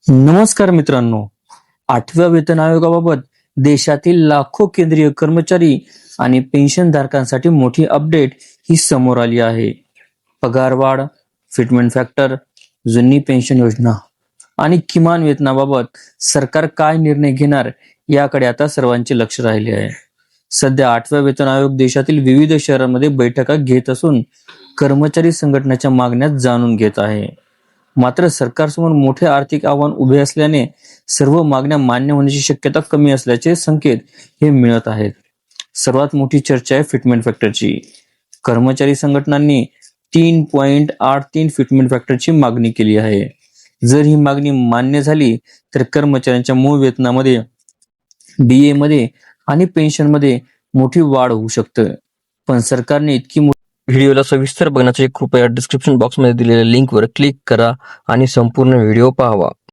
नमस्कार मित्रांनो. 8व्या वेतन आयोगाबाबत देशातील लाखो केंद्रीय कर्मचारी आणि पेन्शनधारकांसाठी मोठी अपडेट ही समोर आली आहे. पगारवाढ, फिटमेंट फॅक्टर, जुनी पेन्शन योजना आणि किमान वेतनाबाबत सरकार काय निर्णय घेणार याकडे आता सर्वांचे लक्ष राहिले आहे. सध्या 8व्या वेतन आयोग देशातील विविध शहरांमध्ये बैठका घेत असून कर्मचारी संघटनेच्या मागण्या जाणून घेत आहे. मात्र सरकारसमोर मोठे आर्थिक आव्हान उभे असल्याने सर्व मागण्या मान्य होण्याची शक्यता कमी असल्याचे संकेत हे मिळत आहेत. सर्वात मोठी चर्चा आहे फिटमेंट फॅक्टरची. कर्मचारी संघटनांनी 3.83 फिटमेंट फॅक्टरची मागणी केली आहे. जर ही मागणी मान्य झाली तर कर्मचाऱ्यांच्या मूळ वेतनामध्ये, डीए मध्ये आणि पेन्शनमध्ये मोठी वाढ होऊ शकते. पण सरकारने व्हिडिओला सविस्तर बघण्यासाठी कृपया डिस्क्रिप्शन बॉक्समध्ये दिलेल्या लिंकवर क्लिक करा आणि संपूर्ण व्हिडिओ पाहावा.